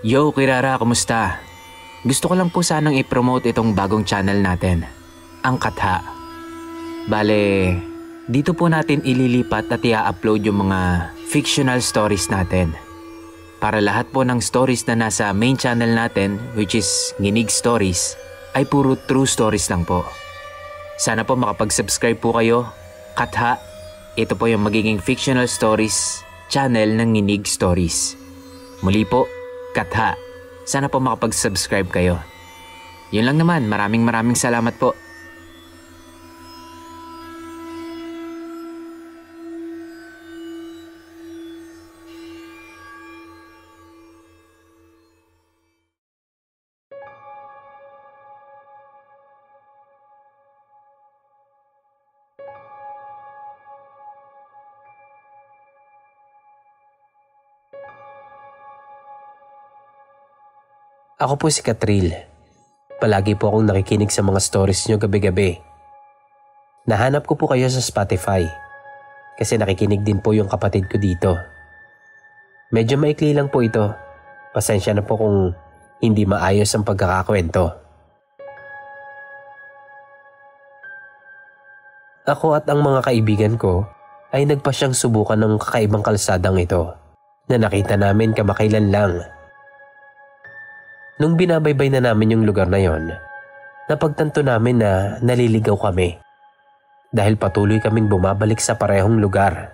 Yo, Kirara, kumusta? Gusto ko lang po sanang i-promote itong bagong channel natin, ang Katha. Bale, dito po natin ililipat at i-upload yung mga fictional stories natin. Para lahat po ng stories na nasa main channel natin, which is Nginig Stories, ay puro true stories lang po. Sana po makapag-subscribe po kayo. Katha, ito po yung magiging fictional stories channel ng Nginig Stories. Muli po, Katha, sana po makapag-subscribe kayo. Yun lang naman, maraming salamat po. Ako po si Katril. Palagi po akong nakikinig sa mga stories nyo gabi-gabi. Nahanap ko po kayo sa Spotify kasi nakikinig din po yung kapatid ko dito. Medyo maikli lang po ito. Pasensya na po kung hindi maayos ang pagkakakwento. Ako at ang mga kaibigan ko ay nagpasyang subukan ng kakaibang kalsadang ito na nakita namin kamakailan lang. Nung binabaybay na namin yung lugar na yon, napagtanto namin na naliligaw kami dahil patuloy kaming bumabalik sa parehong lugar.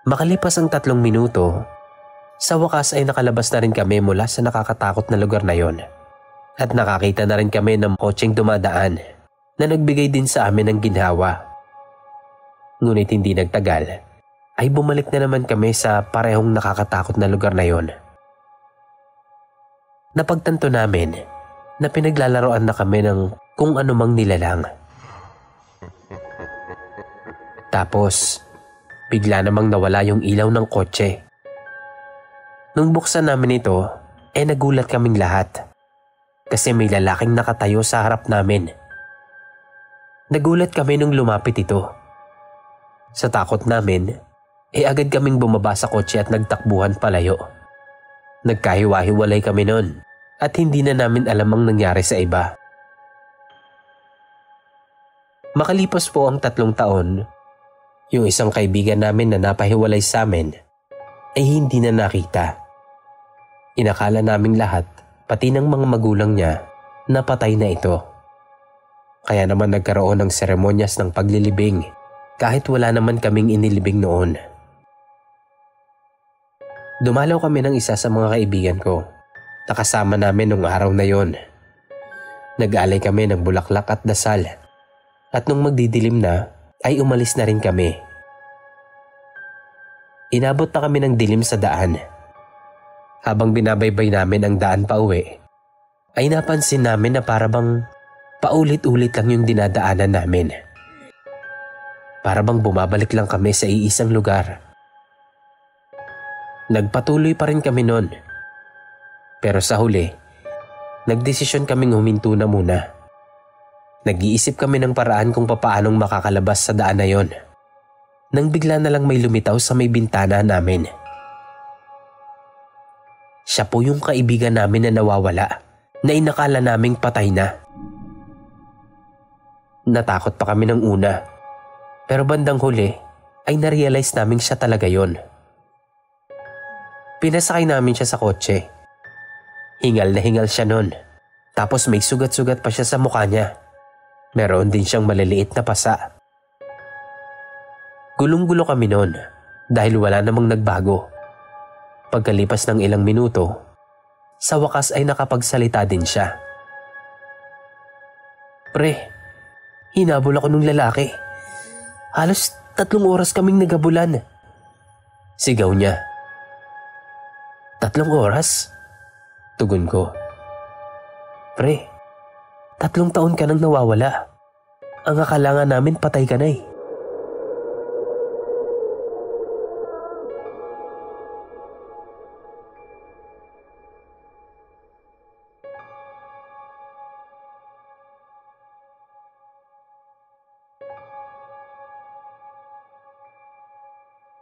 Makalipas ang 3 minuto, sa wakas ay nakalabas na rin kami mula sa nakakatakot na lugar na yon at nakakita na rin kami ng kotseng dumadaan na nagbigay din sa amin ng ginhawa. Ngunit hindi nagtagal ay bumalik na naman kami sa parehong nakakatakot na lugar na yon. Napagtanto namin na pinaglalaroan na kami ng kung anumang nilalang. Tapos, bigla namang nawala yung ilaw ng kotse. Nung buksan namin ito, nagulat kaming lahat kasi may lalaking nakatayo sa harap namin. Nagulat kami nung lumapit ito. Sa takot namin, agad kaming bumaba sa kotse at nagtakbuhan palayo. Nagkahiwa-hiwalay kami noon at hindi na namin alam ang nangyari sa iba. Makalipas po ang 3 taon, yung isang kaibigan namin na napahiwalay sa amin ay hindi na nakita. Inakala naming lahat, pati ng mga magulang niya, napatay na ito. Kaya naman nagkaroon ng seremonyas ng paglilibing kahit wala naman kaming inilibing noon. Dumalaw kami ng isa sa mga kaibigan ko na kasama namin nung araw na yon. Nag-alay kami ng bulaklak at dasal at nung magdidilim na ay umalis na rin kami. Inabot na kami ng dilim sa daan. Habang binabaybay namin ang daan pa uwi, ay napansin namin na parabang paulit-ulit lang yung dinadaanan namin. Parabang bumabalik lang kami sa iisang lugar. Nagpatuloy pa rin kami noon. Pero sa huli, nagdesisyon kaming huminto na muna. Nag-iisip kami ng paraan kung papaanong makakalabas sa daan na yon. Nang bigla na lang may lumitaw sa may bintana namin. Siya po yung kaibigan namin na nawawala, na inakala naming patay na. Natakot pa kami ng una, pero bandang huli ay narealize naming siya talaga yon. Pinasakay namin siya sa kotse. Hingal na hingal siya nun. Tapos may sugat-sugat pa siya sa mukha niya. Meron din siyang maliliit na pasa. Gulong-gulo kami nun dahil wala namang nagbago. Pagkalipas ng ilang minuto, sa wakas ay nakapagsalita din siya. Pre, hinabol ako nung lalaki. Halos 3 oras kaming nagabulan. Sigaw niya. 3 oras? Tugon ko. Pre, 3 taon ka nang nawawala. Ang akala nga namin patay ka na eh.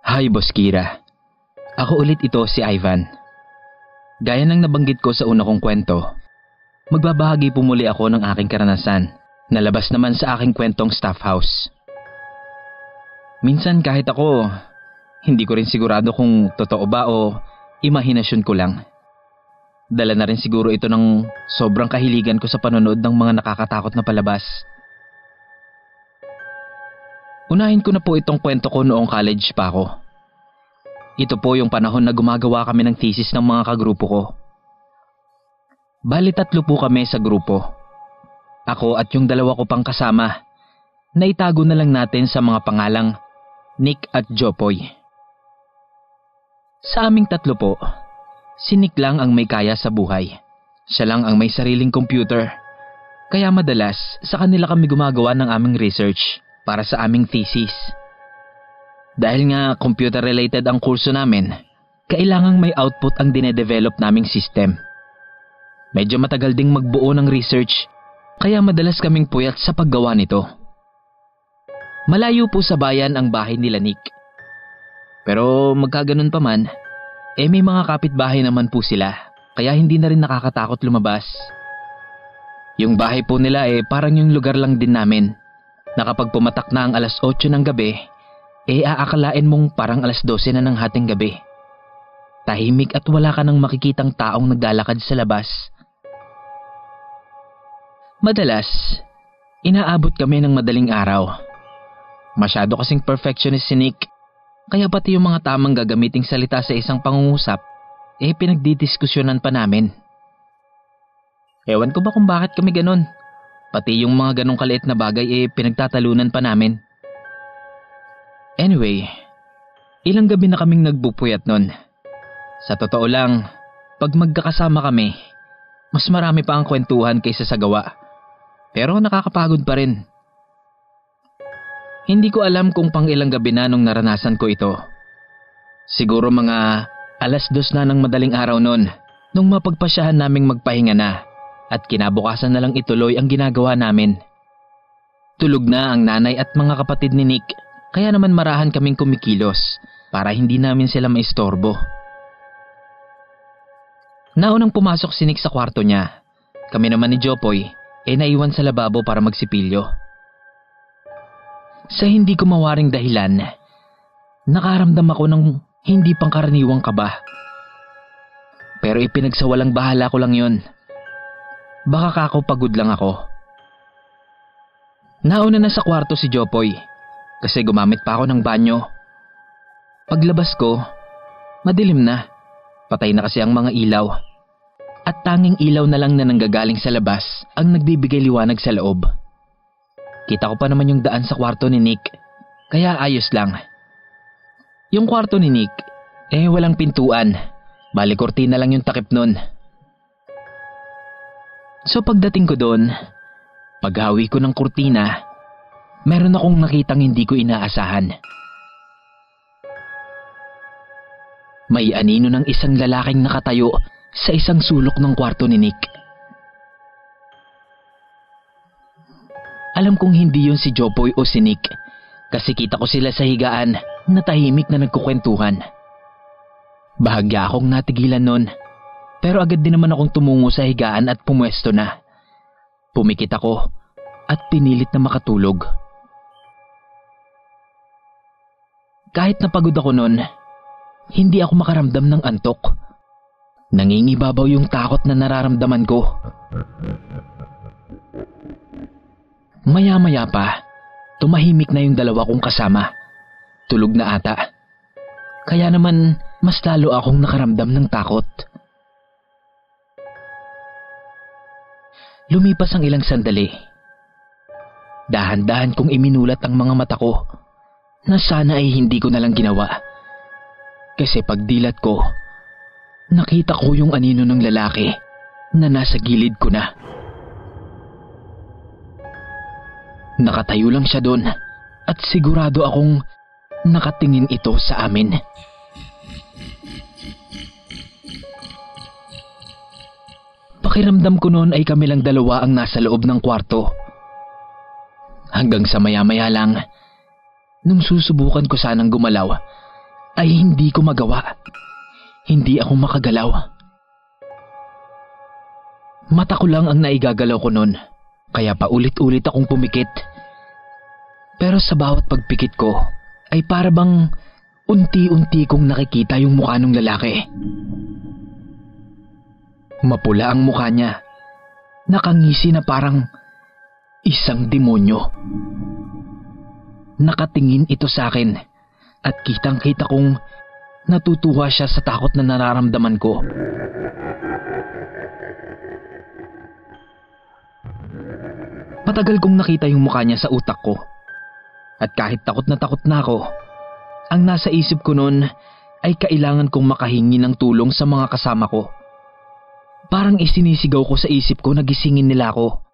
Hi, Boss Kira. Ako ulit ito si Ivan. Gaya ng nabanggit ko sa una kong kwento, magbabahagi po muli ako ng aking karanasan na labas naman sa aking kwentong staff house. Minsan kahit ako, hindi ko rin sigurado kung totoo ba o imahinasyon ko lang. Dala na rin siguro ito ng sobrang kahiligan ko sa panonood ng mga nakakatakot na palabas. Unahin ko na po itong kwento ko noong college pa ako. Ito po yung panahon na gumagawa kami ng thesis ng mga kagrupo ko. Bali 3 po kami sa grupo. Ako at yung 2 ko pang kasama, na itago na lang natin sa mga pangalang Nick at Jopoy. Sa aming 3 po, si Nick lang ang may kaya sa buhay. Siya lang ang may sariling computer. Kaya madalas sa kanila kami gumagawa ng aming research para sa aming thesis. Dahil nga computer-related ang kurso namin, kailangang may output ang dinedevelop naming system. Medyo matagal ding magbuo ng research, kaya madalas kaming puyat sa paggawa nito. Malayo po sa bayan ang bahay nila Nick. Pero magkaganon pa man, may mga kapitbahay naman po sila, kaya hindi na rin nakakatakot lumabas. Yung bahay po nila parang yung lugar lang din namin, na kapag pumatak na ang alas 8 ng gabi, aakalain mong parang alas 12 na ng hating gabi. Tahimik at wala ka nang makikitang taong naglalakad sa labas. Madalas, inaabot kami ng madaling araw. Masyado kasing perfectionist si Nick, kaya pati yung mga tamang gagamiting salita sa isang pangungusap, pinagdidiskusyonan pa namin. Ewan ko ba kung bakit kami ganon. Pati yung mga ganong kaliit na bagay pinagtatalunan pa namin. Anyway, ilang gabi na kaming nagbupuyat nun. Sa totoo lang, pag magkakasama kami, mas marami pa ang kwentuhan kaysa sa gawa. Pero nakakapagod pa rin. Hindi ko alam kung pang ilang gabi na nung naranasan ko ito. Siguro mga alas 2 na ng madaling araw nun, nung mapagpasyahan naming magpahinga na at kinabukasan na lang ituloy ang ginagawa namin. Tulog na ang nanay at mga kapatid ni Nick, kaya naman marahan kaming kumikilos para hindi namin sila maistorbo. Naunang pumasok si Nick sa kwarto niya. Kami naman ni Jopoy naiwan sa lababo para magsipilyo. Sa hindi ko mawaring dahilan, nakaramdam ako ng hindi pangkaraniwang kaba. Pero ipinagsawalang bahala ko lang yun. Baka kako pagod lang ako. Nauna na sa kwarto si Jopoy kasi gumamit pa ako ng banyo. Paglabas ko, madilim na. Patay na kasi ang mga ilaw. At tanging ilaw na lang na nanggagaling sa labas ang nagbibigay liwanag sa loob. Kita ko pa naman yung daan sa kwarto ni Nick, kaya ayos lang. Yung kwarto ni Nick, walang pintuan. Bali kortina lang yung takip nun. So pagdating ko doon, paghawi ko ng kurtina, meron akong nakitang hindi ko inaasahan. May anino ng isang lalaking nakatayo sa isang sulok ng kwarto ni Nick. Alam kong hindi yun si Jopoy o si Nick kasi kita ko sila sa higaan na tahimik na nagkukwentuhan. Bahagya akong natigilan nun, pero agad din naman akong tumungo sa higaan at pumwesto na. Pumikit ako at pinilit na makatulog. Kahit napagod ako nun, hindi ako makaramdam ng antok. Nangingibabaw yung takot na nararamdaman ko. Maya-maya pa, tumahimik na yung 2 kong kasama. Tulog na ata. Kaya naman, mas lalo akong nakaramdam ng takot. Lumipas ang ilang sandali. Dahan-dahan kong iminulat ang mga mata ko na sana ay hindi ko nalang ginawa. Kasi pagdilat ko, nakita ko yung anino ng lalaki na nasa gilid ko na. Nakatayo lang siya doon at sigurado akong nakatingin ito sa amin. Pakiramdam ko noon ay kami lang 2 ang nasa loob ng kwarto. Hanggang sa maya-maya lang, nung susubukan ko sanang gumalaw, ay hindi ko magawa. Hindi ako makagalaw. Mata ko lang ang naigagalaw ko nun, kaya paulit-ulit akong pumikit. Pero sa bawat pagpikit ko ay para bang unti-unti kong nakikita yung mukha ng lalaki. Mapula ang mukha niya, nakangisi na parang isang demonyo. Nakatingin ito sa akin at kitang-kita kong natutuwa siya sa takot na nararamdaman ko. Matagal kong nakita yung mukha niya sa utak ko. At kahit takot na ako, ang nasa isip ko noon ay kailangan kong makahingi ng tulong sa mga kasama ko. Parang isinisigaw ko sa isip ko na gisingin nila ako.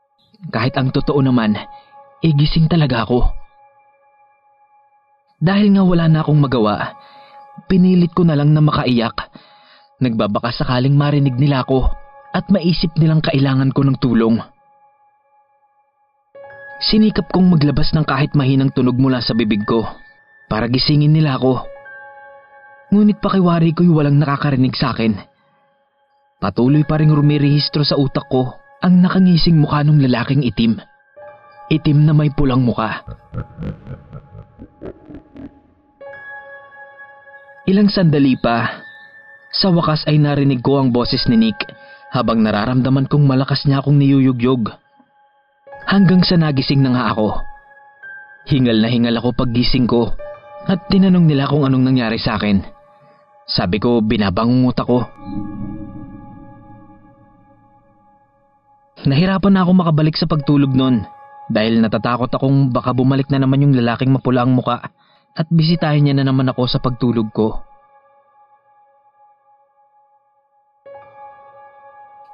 Kahit ang totoo naman, gising talaga ako. Dahil nga wala na akong magawa, pinilit ko na lang na makaiyak. Nagbabaka sakaling marinig nila ako at maisip nilang kailangan ko ng tulong. Sinikap kong maglabas ng kahit mahinang tunog mula sa bibig ko para gisingin nila ako. Ngunit pakiwari ko'y walang nakakarinig sa akin. Patuloy pa ring rumirehistro sa utak ko ang nakangising mukha ng lalaking itim. Itim na may pulang mukha. Ilang sandali pa, sa wakas ay narinig ko ang boses ni Nick habang nararamdaman kong malakas niya akong niyuyugyog. Hanggang sa nagising na nga ako. Hingal na hingal ako paggising ko at tinanong nila kung anong nangyari sa akin. Sabi ko, binabangungot ako. Nahirapan na ako makabalik sa pagtulog noon dahil natatakot akong baka bumalik na naman yung lalaking mapula ang muka at bisitahin niya na naman ako sa pagtulog ko.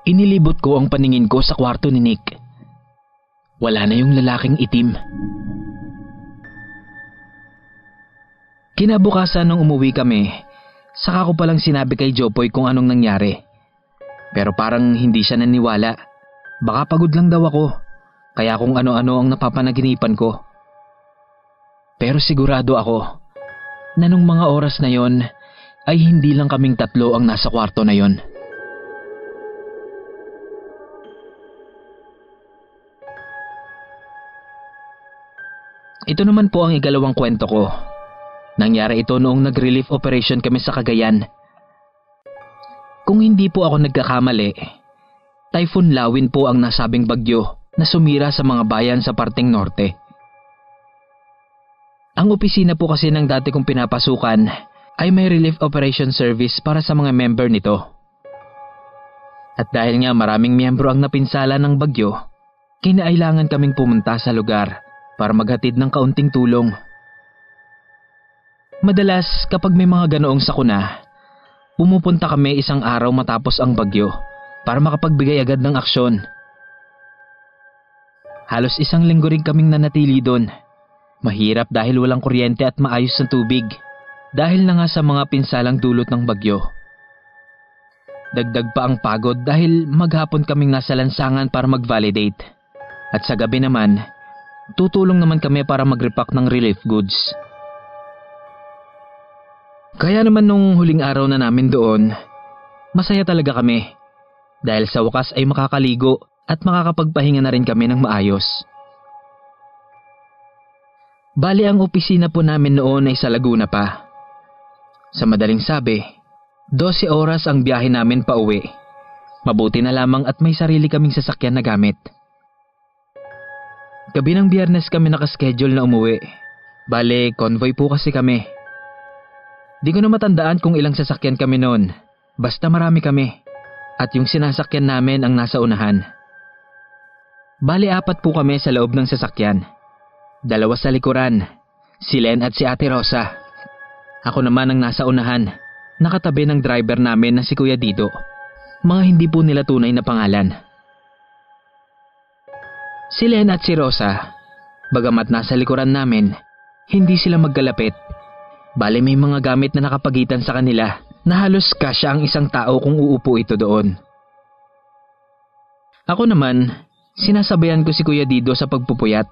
Inilibot ko ang paningin ko sa kwarto ni Nick. Wala na yung lalaking itim. Kinabukasan nung umuwi kami, saka ko palang sinabi kay Jopoy kung anong nangyari. Pero parang hindi siya naniwala. Baka pagod lang daw ako, kaya kung ano-ano ang napapanaginipan ko. Pero sigurado ako na nung mga oras na yon ay hindi lang kaming tatlo ang nasa kwarto na yon. Ito naman po ang ikalawang kwento ko. Nangyari ito noong nag-relief operation kami sa Cagayan. Kung hindi po ako nagkakamali, Typhoon Lawin po ang nasabing bagyo na sumira sa mga bayan sa parteng norte. Ang opisina po kasi ng dati kong pinapasukan ay may relief operation service para sa mga member nito. At dahil nga maraming miyembro ang napinsala ng bagyo, kinailangan kaming pumunta sa lugar para maghatid ng kaunting tulong. Madalas kapag may mga ganoong sakuna, pumupunta kami isang araw matapos ang bagyo para makapagbigay agad ng aksyon. Halos isang linggo rin kaming nanatili doon. Mahirap dahil walang kuryente at maayos na tubig dahil na nga sa mga pinsalang dulot ng bagyo. Dagdag pa ang pagod dahil maghapon kaming nasa lansangan para mag-validate. At sa gabi naman, tutulong naman kami para mag-repack ng relief goods. Kaya naman nung huling araw na namin doon, masaya talaga kami dahil sa wakas ay makakaligo at makakapagpahinga na rin kami ng maayos. Bali ang opisina po namin noon ay sa Laguna pa. Sa madaling sabi, 12 oras ang biyahe namin pa uwi. Mabuti na lamang at may sarili kaming sasakyan na gamit. Gabi ng Biyernes kami nakaschedule na umuwi. Bale, convoy po kasi kami. Di ko na matandaan kung ilang sasakyan kami noon. Basta marami kami. At yung sinasakyan namin ang nasa unahan. Bale, 4 po kami sa loob ng sasakyan. 2 sa likuran, si Len at si Ate Rosa. Ako naman ang nasa unahan, nakatabi ng driver namin na si Kuya Dido. Mga hindi po nila tunay na pangalan. Si Len at si Rosa, bagamat nasa likuran namin, hindi sila magkalapit. Bale may mga gamit na nakapagitan sa kanila na halos kasya ang isang tao kung uupo ito doon. Ako naman, sinasabayan ko si Kuya Dido sa pagpupuyat.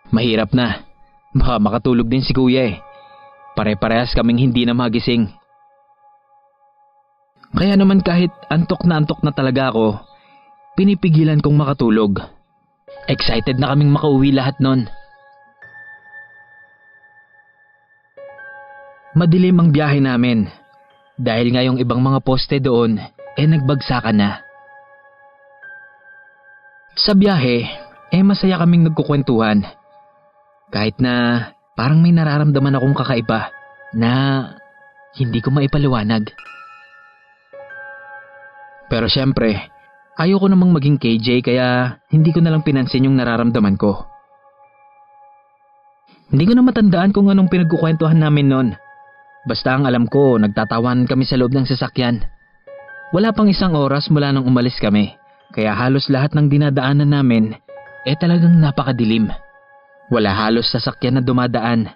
Mahirap na, baka makatulog din si Kuya eh. Pare-parehas kaming hindi na magising. Kaya naman kahit antok na talaga ako, pinipigilan kong makatulog. Excited na kaming makauwi lahat nun. Madilim ang biyahe namin dahil nga yung ibang mga poste doon nagbagsakan na. Sa biyahe, masaya kaming nagkukwentuhan. Kahit na parang may nararamdaman akong kakaiba na hindi ko maipaliwanag. Pero syempre, ayoko namang maging KJ kaya hindi ko nalang pinansin yung nararamdaman ko. Hindi ko na matandaan kung anong pinagkukwentuhan namin noon. Basta ang alam ko, nagtatawanan kami sa loob ng sasakyan. Wala pang isang oras mula nang umalis kami, kaya halos lahat ng dinadaanan namin talagang napakadilim. Wala halos sasakyan na dumadaan.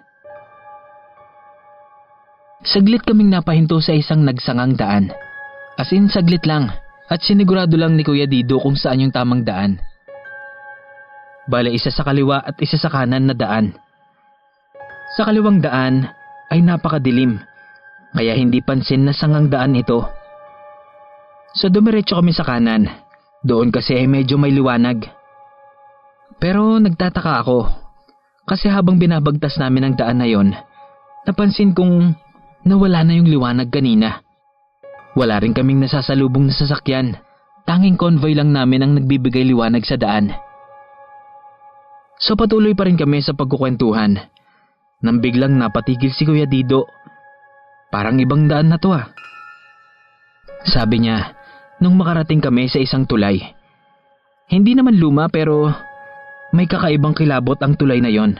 Saglit kaming napahinto sa isang nagsangang daan. As in saglit lang, at sinigurado lang ni Kuya Dido kung saan yung tamang daan. Bale, isa sa kaliwa at isa sa kanan na daan. Sa kaliwang daan ay napakadilim, kaya hindi pansin na sangang daan ito. So dumiretso kami sa kanan, doon kasi ay medyo may liwanag. Pero nagtataka ako, kasi habang binabagtas namin ang daan na yon, napansin kong nawala na yung liwanag kanina. Wala rin kaming nasasalubong na sasakyan, tanging convoy lang namin ang nagbibigay liwanag sa daan. So patuloy pa rin kami sa pagkukwentuhan, nang biglang napatigil si Kuya Dido. Parang ibang daan na to ah. Sabi niya, nung makarating kami sa isang tulay. Hindi naman luma pero may kakaibang kilabot ang tulay na yon.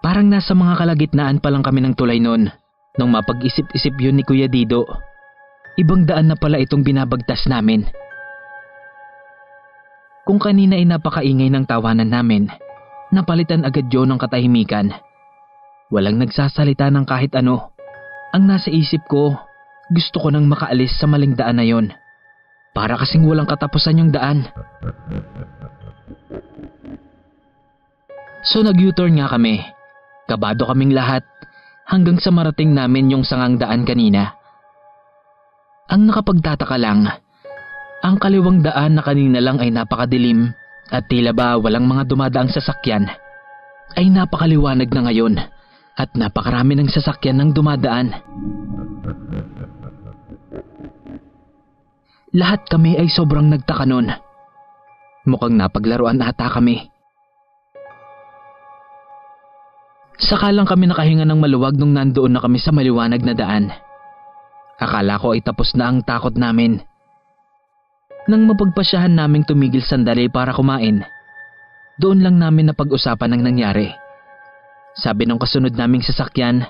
Parang nasa mga kalagitnaan pa lang kami ng tulay noon nung mapag-isip-isip yun ni Kuya Dido. Ibang daan na pala itong binabagtas namin. Kung kanina ay napakaingay ng tawanan namin, napalitan agad yun ng katahimikan. Walang nagsasalita ng kahit ano. Ang nasa isip ko, gusto ko nang makaalis sa maling daan na yon. Para kasing walang katapusan yung daan. So nag-U-turn nga kami. Kabado kaming lahat hanggang sa marating namin yung sangang daan kanina. Ang nakapagtataka lang, ang kaliwang daan na kanina lang ay napakadilim at tila ba walang mga dumadaang sasakyan, ay napakaliwanag na ngayon at napakarami ng sasakyan ng dumadaan. Lahat kami ay sobrang nagtaka nun. Mukhang napaglaruan ata kami. Saka lang kami nakahinga ng maluwag nung nandoon na kami sa maliwanag na daan. Akala ko ay tapos na ang takot namin. Nang mapagpasyahan naming tumigil sandali para kumain, doon lang namin napag-usapan ang nangyari. Sabi ng kasunod naming sasakyan,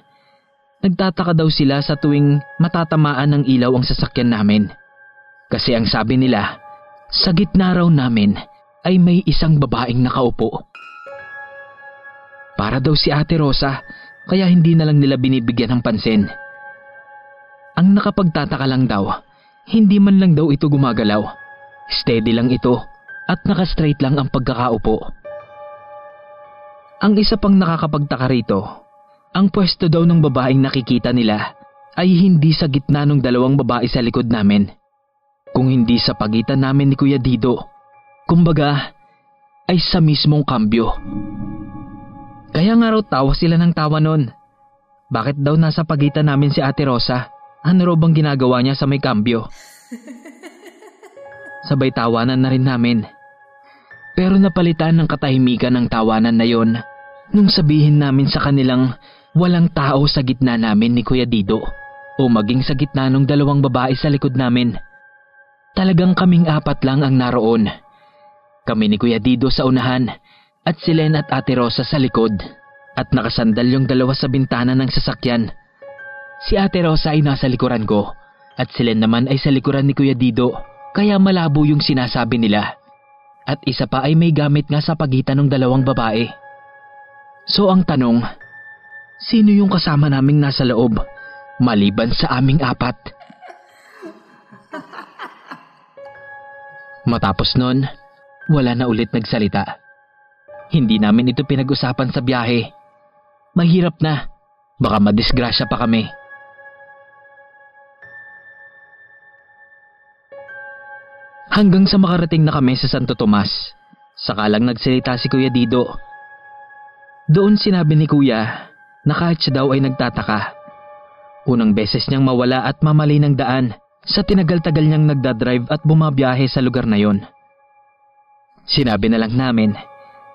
nagtataka daw sila sa tuwing matatamaan ng ilaw ang sasakyan namin. Kasi ang sabi nila, sa gitna raw namin ay may isang babaeng nakaupo. Para daw si Ate Rosa, kaya hindi na lang nila binibigyan ng pansin. Ang nakapagtataka lang daw, hindi man lang daw ito gumagalaw. Steady lang ito at naka-straight lang ang pagkakaupo. Ang isa pang nakakapagtaka rito, ang pwesto daw ng babaeng nakikita nila ay hindi sa gitna ng dalawang babae sa likod namin, kung hindi sa pagitan namin ni Kuya Dido. Kumbaga, ay sa mismong kambyo. Kaya nga raw tawa sila ng tawa nun. Bakit daw nasa pagitan namin si Ate Rosa? Ano raw bang ginagawa niya sa may kambyo? Sabay tawanan na rin namin. Pero napalitan ng katahimikan ng tawanan na yon nung sabihin namin sa kanilang walang tao sa gitna namin ni Kuya Dido o maging sa gitna ng dalawang babae sa likod namin. Talagang kaming apat lang ang naroon. Kami ni Kuya Dido sa unahan at si Len at Ate Rosa sa likod at nakasandal yung dalawa sa bintana ng sasakyan. Si Ate Rosa ay nasa likuran ko at si Len naman ay sa likuran ni Kuya Dido, kaya malabo yung sinasabi nila. At isa pa ay may gamit nga sa pagitan ng dalawang babae. So ang tanong, sino yung kasama naming nasa loob maliban sa aming apat? Matapos nun, wala na ulit nagsalita. Hindi namin ito pinag-usapan sa biyahe. Mahirap na, baka madisgrasya pa kami. Hanggang sa makarating na kami sa Santo Tomas, saka lang nagsalita si Kuya Dido. Doon sinabi ni Kuya na kahit siya daw ay nagtataka. Unang beses niyang mawala at mamali ng daan sa tinagal-tagal niyang nagdadrive at bumabiyahe sa lugar na yon. Sinabi na lang namin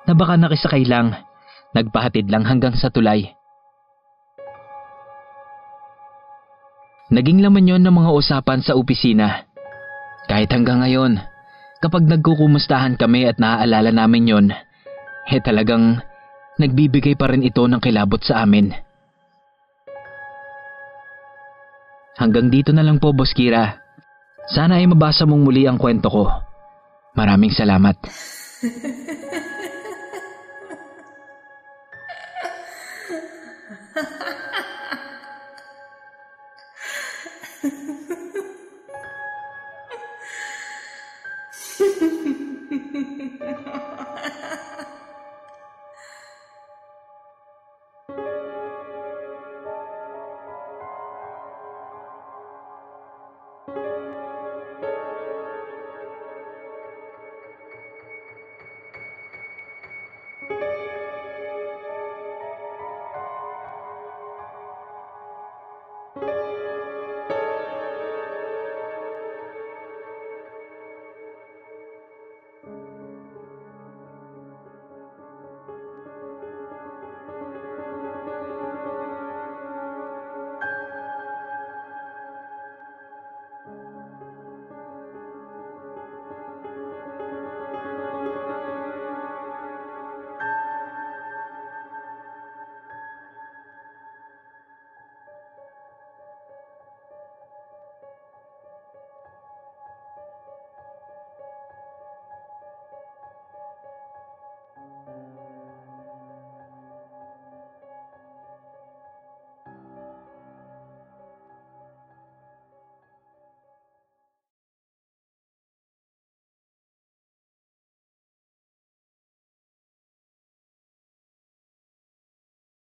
na baka nakisakay lang, nagpahatid lang hanggang sa tulay. Naging laman yon ng mga usapan sa opisina. Kahit hanggang ngayon, kapag nagkukumustahan kami at naaalala namin yon, talagang nagbibigay pa rin ito ng kilabot sa amin. Hanggang dito na lang po, Boss Kira. Sana ay mabasa mong muli ang kwento ko. Maraming salamat.